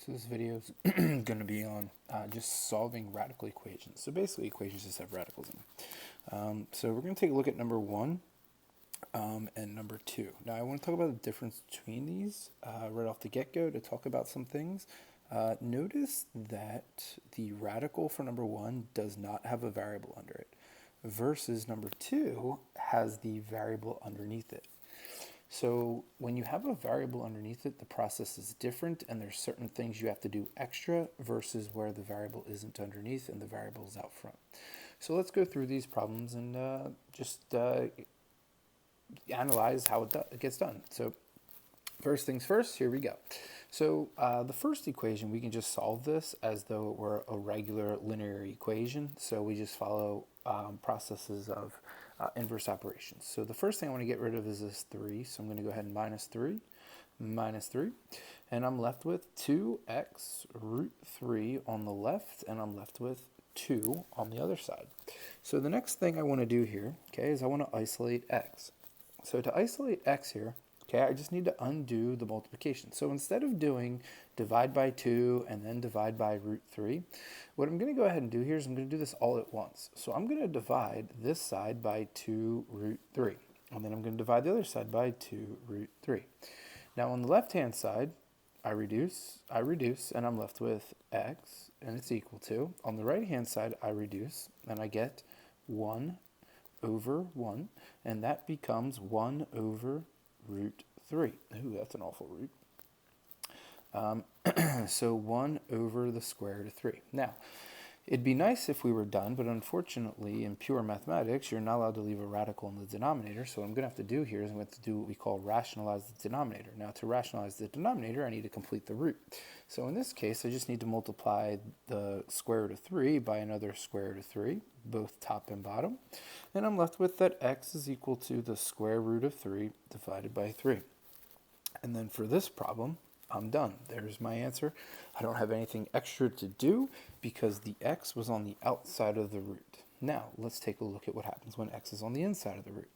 So this video is going to be on just solving radical equations. So basically equations just have radicals in them. So we're going to take a look at number 1 and number 2. Now I want to talk about the difference between these right off the get-go to talk about some things. Notice that the radical for number 1 does not have a variable under it versus number 2 has the variable underneath it. So when you have a variable underneath it, the process is different and there's certain things you have to do extra versus where the variable isn't underneath and the variable is out front. So let's go through these problems and just analyze how it gets done. So first things first, here we go. So the first equation, we can just solve this as though it were a regular linear equation. So we just follow processes of inverse operations. So the first thing I want to get rid of is this 3. So I'm going to go ahead and minus 3, and I'm left with 2x root 3 on the left, and I'm left with 2 on the other side. So the next thing I want to do here, okay, is I want to isolate x. So to isolate x here, okay, I just need to undo the multiplication. So instead of doing divide by 2 and then divide by root 3, what I'm going to go ahead and do here is I'm going to do this all at once. So I'm going to divide this side by 2 root 3. And then I'm going to divide the other side by 2 root 3. Now on the left-hand side, I reduce, and I'm left with x, and it's equal to. On the right-hand side, I reduce, and I get 1 over 1, and that becomes 1 over root 3. Ooh, that's an awful root. So 1 over the square root of 3. Now, it'd be nice if we were done, but unfortunately in pure mathematics, you're not allowed to leave a radical in the denominator. So what I'm going to have to do here is I'm going to have to do what we call rationalize the denominator. Now to rationalize the denominator, I need to complete the root. So in this case, I just need to multiply the square root of 3 by another square root of 3, both top and bottom. And I'm left with that x is equal to the square root of 3 divided by 3. And then for this problem, I'm done. There's my answer. I don't have anything extra to do because the x was on the outside of the root. Now, let's take a look at what happens when x is on the inside of the root.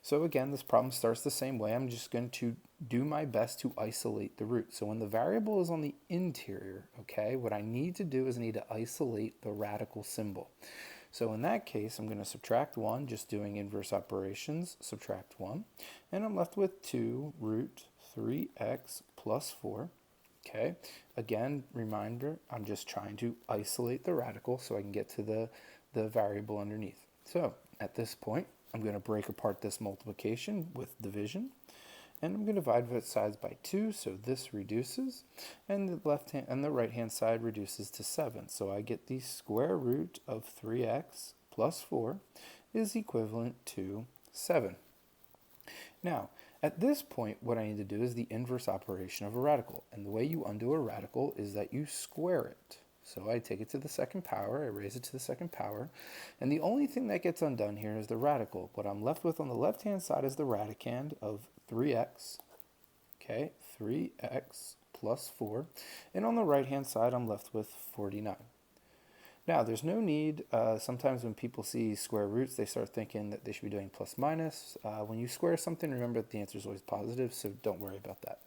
So again, this problem starts the same way. I'm just going to do my best to isolate the root. So when the variable is on the interior, okay, what I need to do is I need to isolate the radical symbol. So in that case, I'm going to subtract 1, just doing inverse operations, subtract 1, and I'm left with 2 root 3x plus 4. Okay, again, reminder, I'm just trying to isolate the radical so I can get to the variable underneath. So at this point, I'm going to break apart this multiplication with division, and I'm going to divide both sides by 2, so this reduces, and the left hand and the right hand side reduces to 7. So I get the square root of 3x plus 4 is equivalent to 7. Now, at this point, what I need to do is the inverse operation of a radical. And the way you undo a radical is that you square it. So I take it to the second power, I raise it to the second power, and the only thing that gets undone here is the radical. What I'm left with on the left-hand side is the radicand of 3x, okay, 3x plus 4, and on the right-hand side, I'm left with 49. Now, there's no need, sometimes when people see square roots, they start thinking that they should be doing plus minus. When you square something, remember that the answer is always positive, so don't worry about that.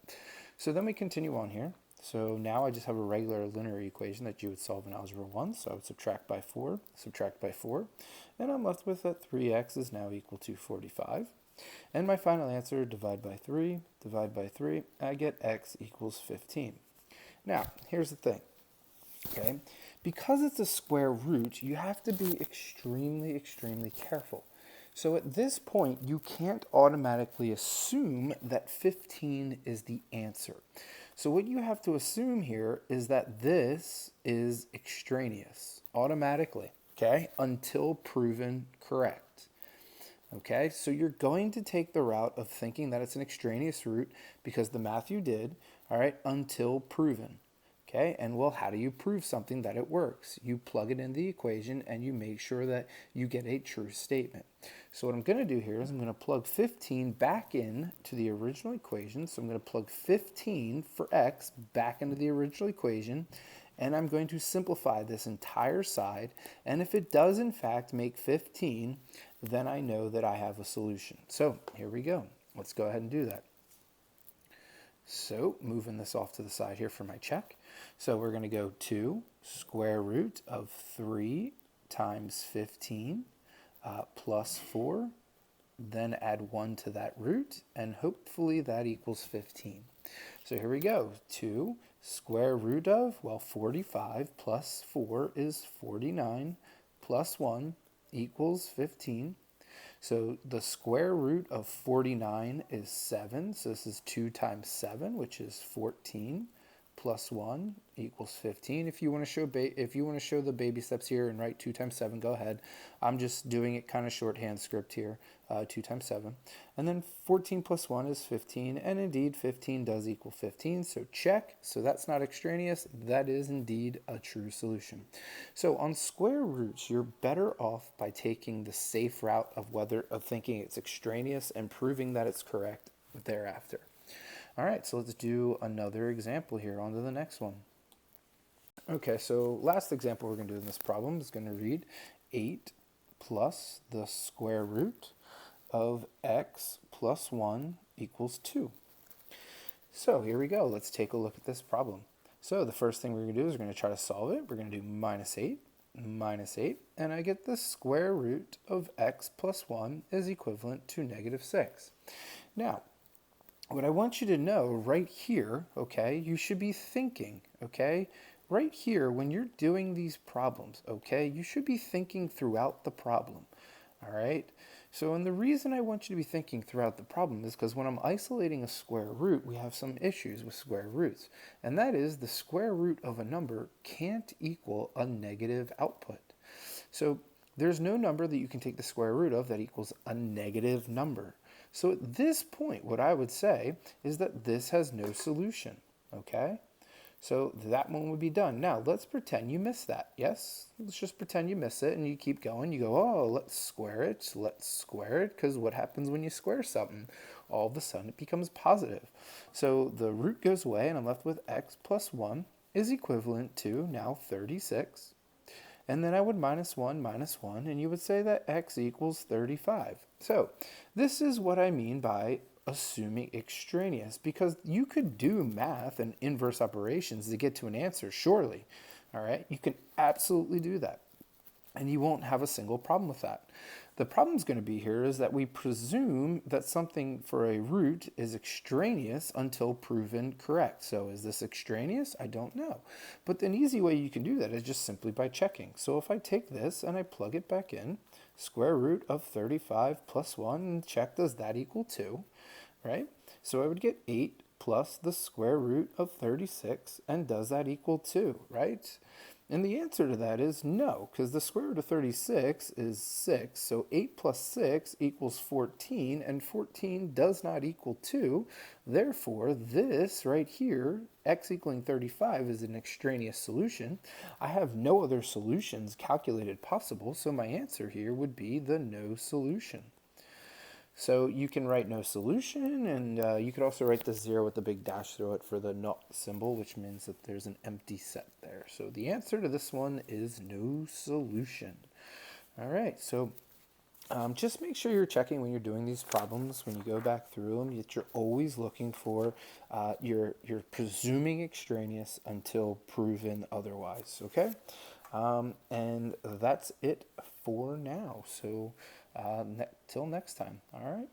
So then we continue on here. So now I just have a regular linear equation that you would solve in Algebra 1. So I would subtract by 4, and I'm left with that 3x is now equal to 45. And my final answer, divide by 3, I get x equals 15. Now, here's the thing, okay? Because it's a square root, you have to be extremely, extremely careful. So at this point, you can't automatically assume that 15 is the answer. So what you have to assume here is that this is extraneous automatically, okay, until proven correct. Okay, so you're going to take the route of thinking that it's an extraneous root because the math you did, all right, until proven. Okay, and well, how do you prove something that it works? You plug it in the equation and you make sure that you get a true statement. So what I'm going to do here is I'm going to plug 15 back in to the original equation. So I'm going to plug 15 for x back into the original equation, and I'm going to simplify this entire side. And if it does in fact make 15, then I know that I have a solution. So here we go. Let's go ahead and do that. So moving this off to the side here for my check. So we're going to go 2 square root of 3 times 15 plus 4, then add 1 to that root, and hopefully that equals 15. So here we go. 2 square root of, well, 45 plus 4 is 49 plus 1 equals 15. So the square root of 49 is 7. So this is 2 times 7, which is 14, plus 1 equals 15. If you want to show the baby steps here and write 2 times 7, go ahead. I'm just doing it kind of shorthand script here. 2 times 7. And then 14 plus 1 is 15. And indeed, 15 does equal 15. So check. So that's not extraneous. That is indeed a true solution. So on square roots, you're better off by taking the safe route of thinking it's extraneous and proving that it's correct thereafter. All right, so let's do another example here. On to the next one. Okay, so last example we're going to do in this problem is going to read 8 plus the square root of x plus 1 equals 2. So here we go. Let's take a look at this problem. So the first thing we're going to do is we're going to try to solve it. We're going to do minus 8, and I get the square root of x plus 1 is equivalent to negative 6. Now, what I want you to know right here, okay, you should be thinking, okay, right here when you're doing these problems, okay, you should be thinking throughout the problem, all right? So, and the reason I want you to be thinking throughout the problem is because when I'm isolating a square root, we have some issues with square roots, and that is the square root of a number can't equal a negative output. So there's no number that you can take the square root of that equals a negative number. So at this point, what I would say is that this has no solution, okay? So that one would be done. Now, let's pretend you missed that, yes? Let's just pretend you miss it and you keep going. You go, oh, let's square it, because what happens when you square something? All of a sudden, it becomes positive. So the root goes away and I'm left with x plus 1 is equivalent to now 36. And then I would minus 1, and you would say that x equals 35. So this is what I mean by assuming extraneous, because you could do math and inverse operations to get to an answer, surely. All right, you can absolutely do that. And you won't have a single problem with that. The problem is going to be here is that we presume that something for a root is extraneous until proven correct. So is this extraneous? I don't know. But an easy way you can do that is just simply by checking. So if I take this and I plug it back in, square root of 35 plus 1, and check, does that equal 2? Right? So I would get 8 plus the square root of 36, and does that equal 2, right? And the answer to that is no, because the square root of 36 is 6, so 8 plus 6 equals 14, and 14 does not equal 2. Therefore, this right here, x equaling 35, is an extraneous solution. I have no other solutions calculated possible, so my answer here would be the no solution. So you can write no solution, and you could also write the 0 with the big dash through it for the not symbol, which means that there's an empty set there. So the answer to this one is no solution. All right, so just make sure you're checking when you're doing these problems, when you go back through them, that you're always looking for, you're presuming extraneous until proven otherwise, okay? And that's it for now. So till next time, all right?